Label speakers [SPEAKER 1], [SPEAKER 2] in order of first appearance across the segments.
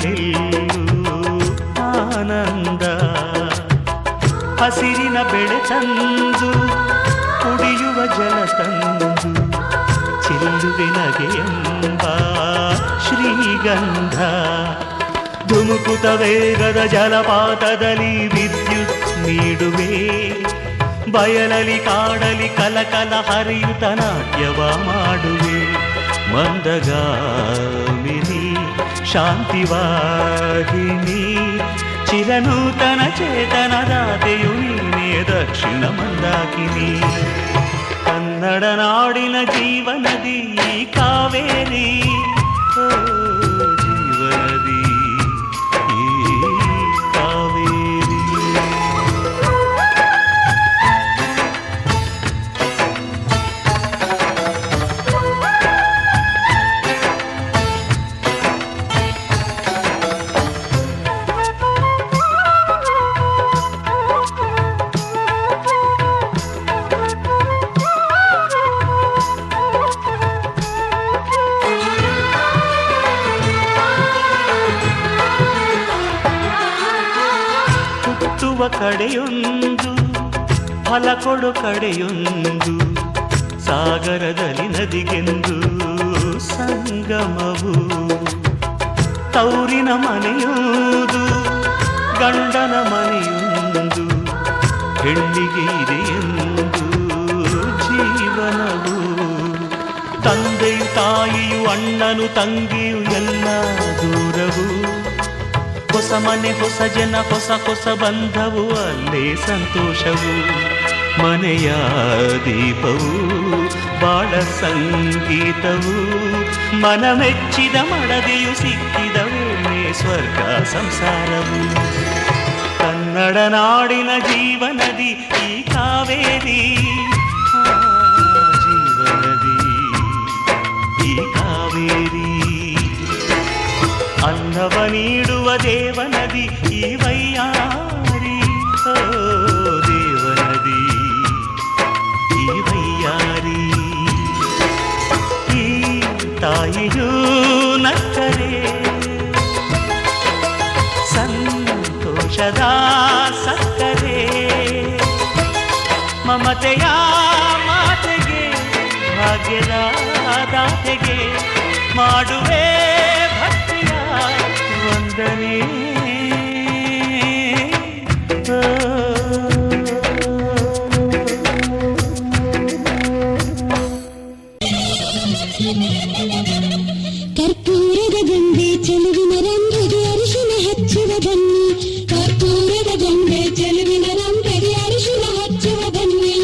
[SPEAKER 1] ಎಲ್ಲೆಲ್ಲೂ ಆನಂದ. ಹಸಿರಿನ ಬೆಳೆ ತಂದು ಕುಡಿಯುವ ಜಲ ತಂದು ಚೆಲ್ಲುವೆ ನಗೆಯೆಂಬ ಶ್ರೀಗಂಧ. ಧುಮುಕುತ ವೇಗದ ಜಲಪಾತದಲ್ಲಿ ವಿದ್ಯುತ್ ನೀಡುವೆ. ಬಯಲಲಿ ಕಾಡಲಿ ಕಲಕಲ ಹರಿಯುತ ನಾಟ್ಯವ ಮಾಡುವೆ. ಮಂದಗಾಮಿನಿ ಶಾಂತಿವಾಹಿನಿ ಚಿರನೂತನ ಚೇತನದಾತೆಯು ನೀನೇ ದಕ್ಷಿಣ ಮಂದಾಕಿನಿ. ಕನ್ನಡ ನಾಡಿನ ಜೀವನದಿ ಕಾವೇರಿ, ಓ ಜೀವನದಿ ಈ ಕಾವೇರಿ. ಕಡೆಯೊಂದು ಫಲ ಕೊಡು ಕಡೆಯೊಂದು ಸಾಗರದಲ್ಲಿ ನದಿಗೆಂದು ಸಂಗಮವು. ತೌರಿನ ಮನೆಯುವುದು ಗಂಡನ ಮನೆಯೊಂದು ಹೆಣ್ಣಿಗೆ ಇದೆಯೆಂದು ಜೀವನವು. ತಂದೆಯು ತಾಯಿಯು ಅಣ್ಣನು ತಂಗಿಯು ಎಲ್ಲ ದೂರವು. ಹೊಸ ಮನೆ ಹೊಸ ಜನ ಹೊಸ ಹೊಸ ಬಂಧವು ಅಲ್ಲೇ ಸಂತೋಷವು. ಮನೆಯ ದೀಪವು ಬಾಳ ಸಂಗೀತವು. ಮನ ಮೆಚ್ಚಿದ ಮಡದೆಯು ಸಿಕ್ಕಿದ ವೇಳೆ ಸ್ವರ್ಗ ಸಂಸಾರವು. ಕನ್ನಡ ನಾಡಿನ ಜೀವನದಿ ಈ ಕಾವೇರಿ, ಜೀವನದಿ ಈ ಕಾವೇರಿ. ಅನ್ನವ ನೀಡುವ ದೇವನದಿ ಈ ವೈಯಾರಿ, ಓ ದೇವನದಿ ಈ ವೈಯಾರಿ. ಈ ತಾಯಿಯೂ ನಕ್ಕರೆ ಸಂತೋಷದ ಸಕ್ಕರೆ. ಮಮತೆಯ ಮಾತೆಗೆ ಭಾಗ್ಯದ ದಾತೆಗೆ ಮಾಡುವೆ ಭಕ್ತಿಯ ವಂದನೆ.
[SPEAKER 2] ಕರ್ಪೂರದ ಗೊಂಬೆ ಚೆಲುವಿನ ರಂಬೆಗೆ ಅರಿಶಿನ ಹಚ್ಚುವ ಬನ್ನಿ. ಕರ್ಪೂರದ ಗೊಂಬೆ ಚೆಲುವಿನ ರಂಬೆಗೆ ಅರಿಶಿನ ಹಚ್ಚುವ ಬನ್ನಿ.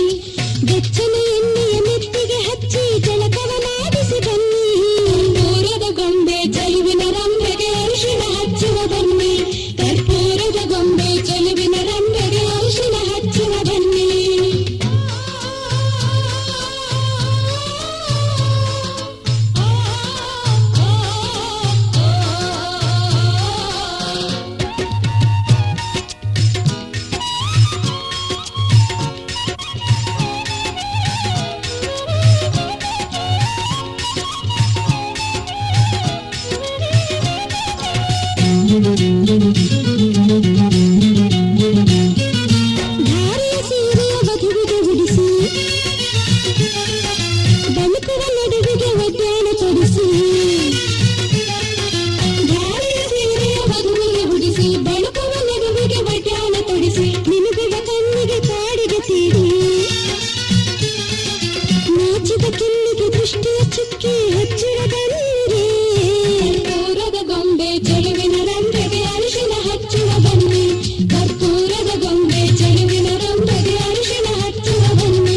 [SPEAKER 2] ಬೆಚ್ಚನ ಎಣ್ಣೆಯ ನೆತ್ತಿಗೆ ಹಚ್ಚಿ ಜಳಕವ ಮಾಡಿಸಿ ಬನ್ನಿ. ಕರ್ಪೂರದ ಗೊಂಬೆ ಚೆಲುವಿನ ರಂಬೆಗೆ ಅರಿಶಿನ ಹಚ್ಚುವ ಬನ್ನಿ. ಕರ್ಪೂರದ ಗೊಂಬೆ ಚೆಲುವಿನ ರಂಬೆಗೆ ಅರಿಶಿನ ಹಚ್ಚುವ ಬನ್ನಿ. ಧಾರೆಯ ಸೀರೆಯ ವಧುವಿಗೆ ಉಡಿಸಿ ಬಳುಕುವ ನಡುವಿಗೆ ಒಡ್ಯಾಣ ತೊಡಿಸಿ. ಧಾರೆಯ ಸೀರೆಯ ವಧುವಿಗೆ ಉಡಿಸಿ ಬಳುಕುವ ನಡುವಿಗೆ ಒಡ್ಯಾಣ ತೊಡಿಸಿ. ನಿಮಗುವ ಕಣ್ಣಿಗೆ ಕಾಡಿಗೆ ತೀಡಿ ನಾಚಿದ ಕಿಲ್ಲಿಗೆ ದೃಷ್ಟಿಯ ಚುಕ್ಕಿ ಹಚ್ಚಿರ ಬನ್ನಿರಿ. ಕರ್ಪೂರದ ಗೊಂಬೆ ಚೆಲುವಿನ ರಂಬೆಗೆ ಅರಿಶಿನ ಹಚ್ಚುವ ಬನ್ನಿ. ಕರ್ಪೂರದ ಗೊಂಬೆ ಚೆಲುವಿನ ರಂಬೆಗೆ ಅರಿಶಿನ ಹಚ್ಚುವ ಬನ್ನಿ.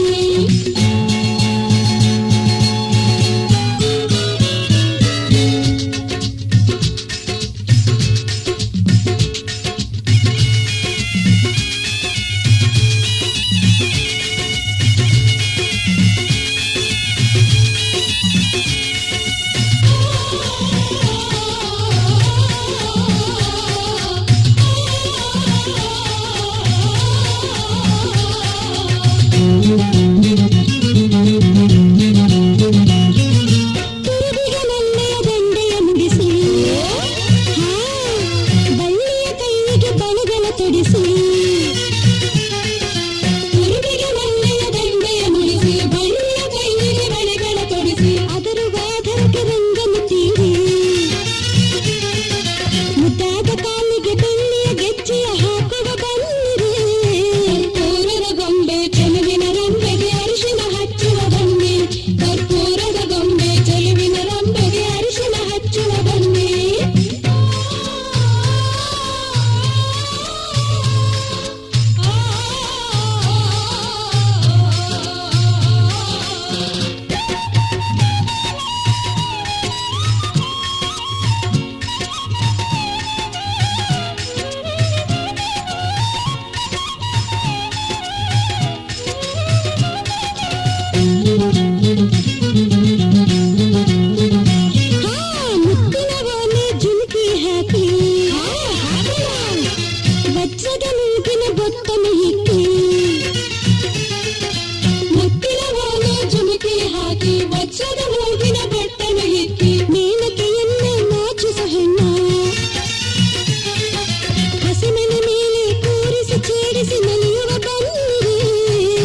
[SPEAKER 2] ವಜ್ರದ ಮೂಗಿನ ಬೊತ್ತನ ಇಕ್ಕಿ ಮುತ್ತಿನ ವಾಲ ಜುಮುಕಿ ಹಾಕಿ ವಜ್ರದ ಮೂಗಿನ ಬೊತ್ತನ ಇಕ್ಕಿ ಮೇಲಕೆಯನ್ನ ನಾಚಿಸ ಹೆಣ್ಣ ಹಸಿಮನ ಮೇಲೆ ಕೂರಿಸಿ ಛೇಡಿಸಿ ನಲಿಯುವ ಬನ್ನಿರಿ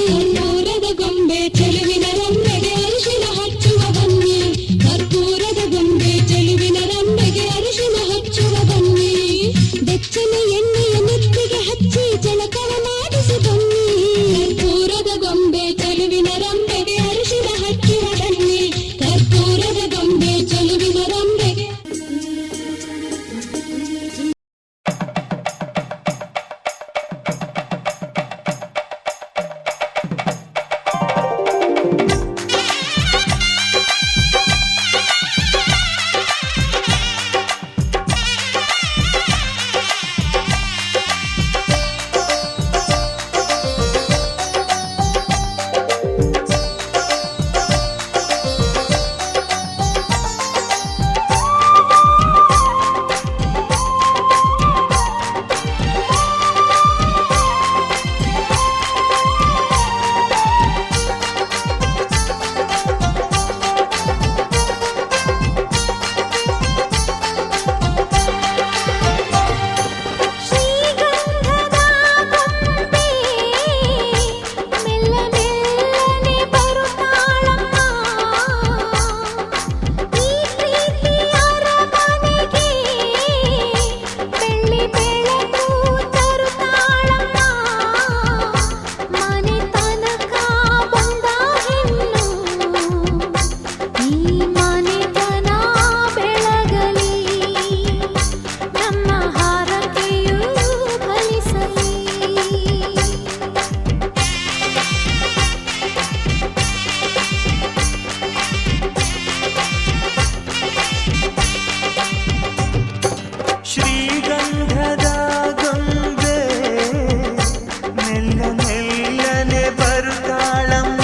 [SPEAKER 2] ಕರ್ಪೂರದ ಗೊಂಬೆ ಚೆಲುವಿನ ರಂಬೆಗೆ ಅರಿಶಿನ ಹಚ್ಚುವ ಬನ್ನಿ ಕರ್ಪೂರದ ಗೊಂಬೆ ಚೆಲುವಿನ ರಂಬೆಗೆ ಅರಿಶಿನ ಹಚ್ಚುವ ಬನ್ನಿ ಬೆಚ್ಚನ ಎಣ್ಣೆಯ ನೆತ್ತಿಗೆ ಹಚ್ಚಿ ಜಳಕವ ಮಾಡಿಸಿ ಬನ್ನಿ ಕರ್ಪೂರದ ಗೊಂಬೆ ಚೆಲುವಿನ ರಂಬೆಗೆ ಅರಿಶಿನ ಹಚ್ಚುವ ಬನ್ನಿ ಕರ್ಪೂರದ ಗೊಂಬೆ ಚೆಲುವಿನ ರಂಬೆಗೆ
[SPEAKER 1] ಶ್ರೀಗಂಧದ ಗೊಂಬೆ ಮೆಲ್ಲ ಮೆಲ್ಲನೆ ಬರುತ್ತಾಳಮ್ಮ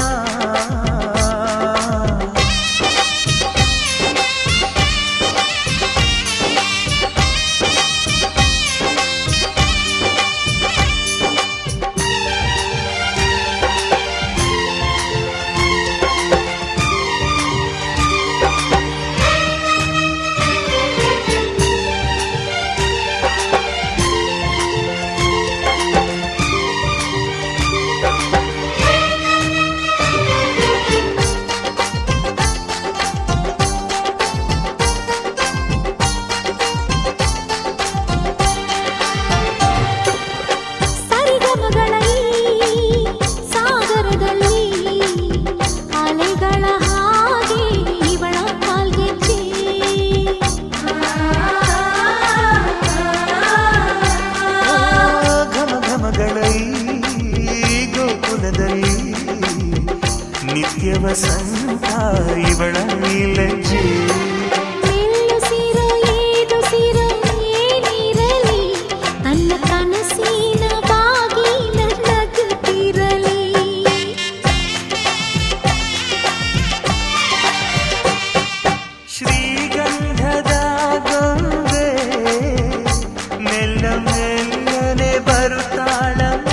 [SPEAKER 1] ನಿತ್ಯ ವಸಂತ ಇವಳ ನೀಲಜ್ಜೆ
[SPEAKER 2] ತನ್ನ ಕನಸಿನ ಬಾಗಿಲ ನಗುತ್ತಿರಲಿ
[SPEAKER 1] ಶ್ರೀಗಂಧದ ಗೊಂಬೆ ಮೆಲ್ಲ ಮೆಲ್ಲನೆ ಬರುತ್ತಾಳಮ್ಮ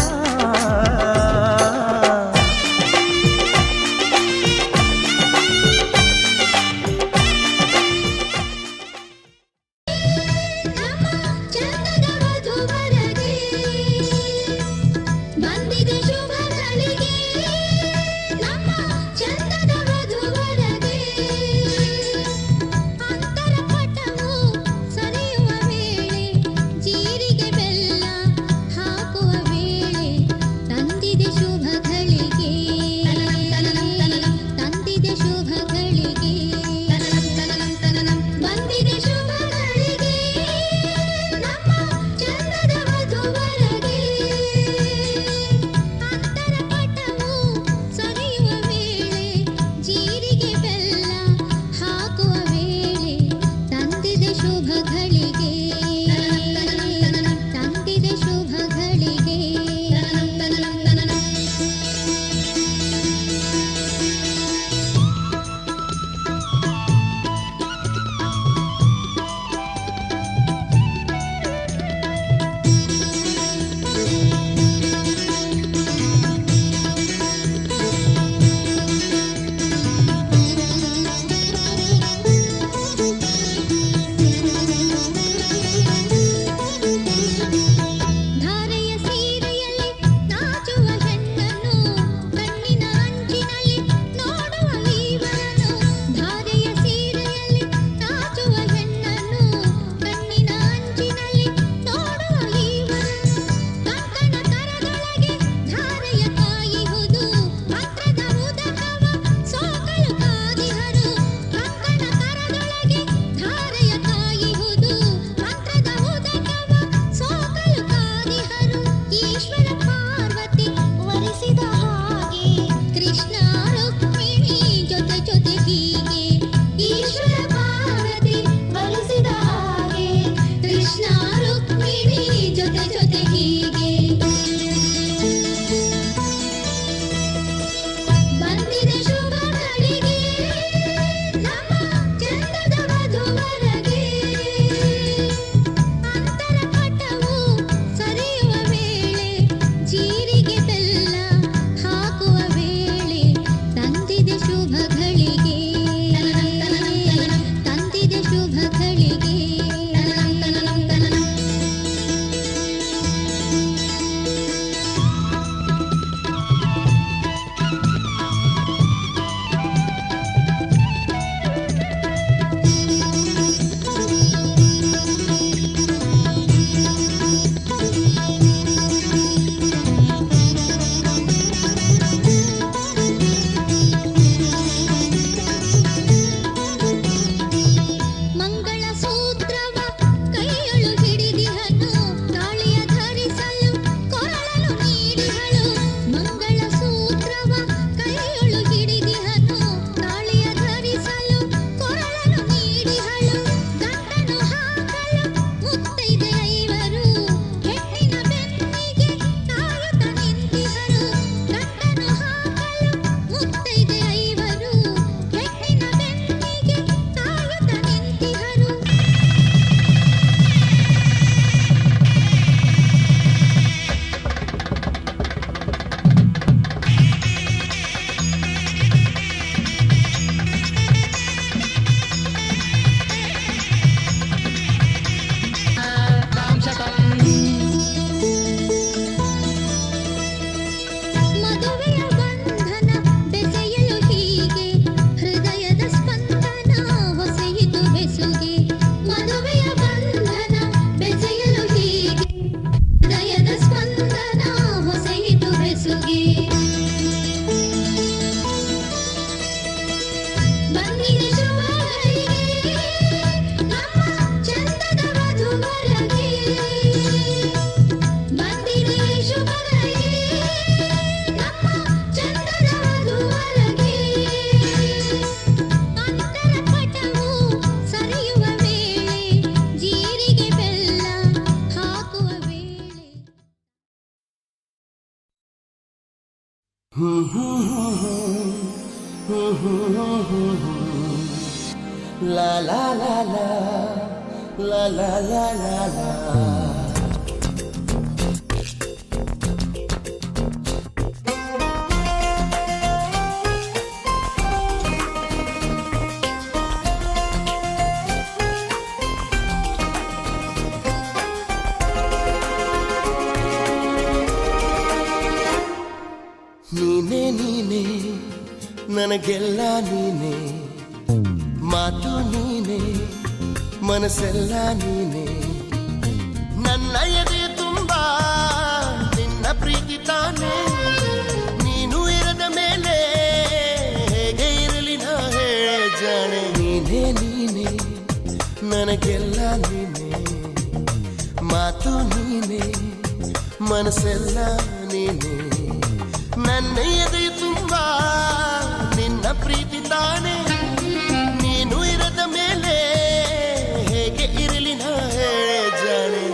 [SPEAKER 2] ಅರಿಶಿನ ಹೀಗೆ ಬಂದಿದೆ ಶುಭ ಗಳಿಗೆ ನಮ್ಮ ಚಂದದ ವಧುವರಗೆ ಅಂತರ ಪಟವು ಸರಿಯುವ ವೇಳೆ ಜೀರಿಗೆ ಬೆಲ್ಲ ಹಾಕುವ ವೇಳೆ ತಂದಿದೆ ಶುಭ ಗಳಿಗೆ ತಂದಿದೆ ಶುಭ ಗಳಿಗೆ ಮಂಗಳ ಸೂತ್ರವ ಕೈಯಳು ಹಿಡಿದಿಹನು ತಾಳಿಯ ಧರಿಸಲು ಕೊರಳಲು ನೀಡಿಹಳು ಮಂಗಳ ಸೂತ್ರವ ಕೈಯಳು ಹಿಡಿದಿಹನು ತಾಳಿಯ ಧರಿಸಲು ಕೊರಳಲು ನೀಡಿಹಳು ಗಂಟನು ಹಾಕಲು ಮುತ್ತೈದೆ ಐವರು ಹೆಣ್ಣಿನ ಬೆನ್ನಿಗೆ ಕಾಯುತ್ತ ನಿಂತಿಹರು ಗಂಟನು ಹಾಕಲು ಮುತ್ತೈದೆ ಐವರು ಹೆಣ್ಣಿನ ಬೆನ್ನಿಗೆ ಕಾಯುತ್ತ ನಿಂತಿಹರು ಮದುವೆಯ ಬಂಧನ ಬೆಸೆಯಲು ಹೀಗೆ ಹೃದಯದ ಸ್ಪಂದನ ಹೊಸೆಯಿತು ಬೆಸುಗೆ ಮದುವೆಯ ಬಂಧನ ಬೆಸೆಯಲು ಹೀಗೆ ಹೃದಯದ ಸ್ಪಂದನ ಹೊಸೆಯಿತು ಬೆಸುಗೆ ಬಂದಿದೆ ಶುಭ ಗಳಿಗೆ ನಮ್ಮ ಚಂದದ ವಧುವರಗೆ ಬಂದಿದೆ ಶುಭ ಗಳಿಗೆ ನಮ್ಮ ಚಂದದ ವಧುವರಗೆ ಅಂತರ ಪಟವು ಸರಿಯುವ ವೇಳೆ ಜೀರಿಗೆ ಬೆಲ್ಲ ಹಾಕುವ ವೇಳೆ
[SPEAKER 3] La la la la la la la la la. ನೀನೇ ನೀನೇ ನನಗೆಲ್ಲ ನೀನೇ ಮಾತು ನೀನೇ ಮನಸ್ಸೆಲ್ಲ ನೀನೇ ನನ್ನ ಎದೆ ತುಂಬ ನಿನ್ನ ಪ್ರೀತಿ ತಾನೇ ನೀನು ಇರದ ಮೇಲೆ ಹೇಗೆ ಇರಲಿ ನಾ ಹೇಳೆ ಜಾಣೆ ನೀನೇ ನೀನೇ ನನಗೆಲ್ಲ ನೀನೇ ಮಾತು ನೀನೇ ಮನಸ್ಸೆಲ್ಲ ನೀನೇ ನನ್ನ ಎದೆ ತುಂಬ ನಿನ್ನ ಪ್ರೀತಿ ತಾನೇ ನೀನು ಇರದ ಮೇಲೆ ಹೇಗೆ ಇರಲಿ ನಾ ಹೇಳೆ ಜಾಣೆ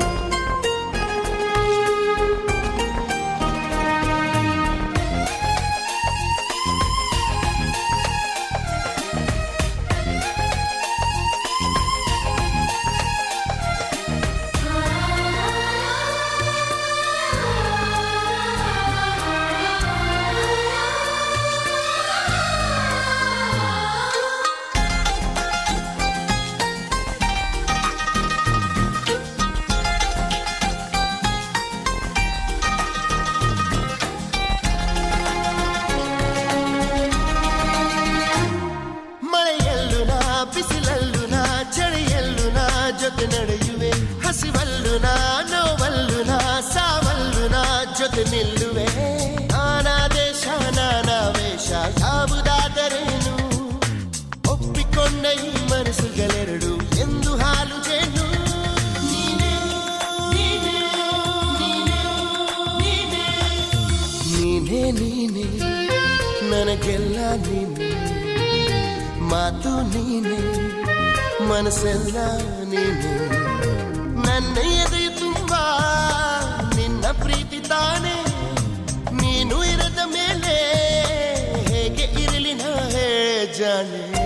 [SPEAKER 3] ಜೊತೆ ನಡೆಯುವೆ ಹಸಿವಲ್ಲು ನಾ ನೋವಲ್ಲು ನಾ ಸಾವಲ್ಲು ನಾ ಜೊತೆ ನಿಲ್ಲುವೆ ನಾನಾ ದೇಶ ನಾನಾ ವೇಷ ಯಾವುದಾದರೇನು ಒಪ್ಪಿಕೊಂಡ ಈ ಮನಸ್ಸುಗಳೆರಡು ಎಂದು ಹಾಲು ಜೇನು ನೀನೇ ನೀನೇ ನೀನೇ ನೀನೇ ನೀನೇ ನೀನೇ ನನಗೆಲ್ಲ ನೀನೇ ಮಾತು ನೀನೇ ಮನಸ್ಸೆಲ್ಲ ನೀನೇ ನನ್ನ ಎದೆ ತುಂಬ ಜಾಣೆ.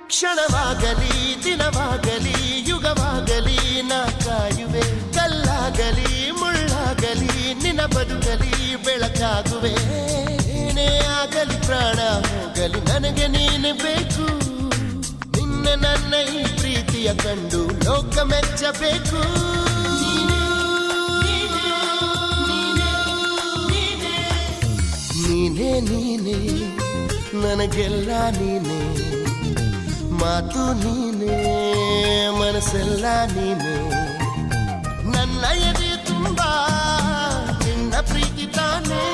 [SPEAKER 3] ಕ್ಷಣವಾಗಲಿ ದಿನವಾಗಲಿ ಯುಗವಾಗಲಿ ನಾ ಕಾಯುವೆ. ಕಲ್ಲಾಗಲಿ ಮುಳ್ಳಾಗಲಿ ನಿನ್ನ ಬದುಕಲಿ ಬೆಳಕಾಗುವೆ. ಏನೇ ಆಗಲಿ ಪ್ರಾಣ ಹೋಗಲಿ ನನಗೆ ನೀನು ಬೇಕು. ನಿನ್ನ ನನ್ನ ಈ ಪ್ರೀತಿಯ ಕಂಡು ಲೋಕ ಮೆಚ್ಚಬೇಕು. ನೀನೇ ನೀನೇ ನನಗೆಲ್ಲ ನೀನೇ. ಮಾತು ನೀನೇ ಮನಸ್ಸೆಲ್ಲ ನೀನೇ. ನನ್ನ ಎದೆ ತುಂಬ ನಿನ್ನ ಪ್ರೀತಿ ತಾನೇ.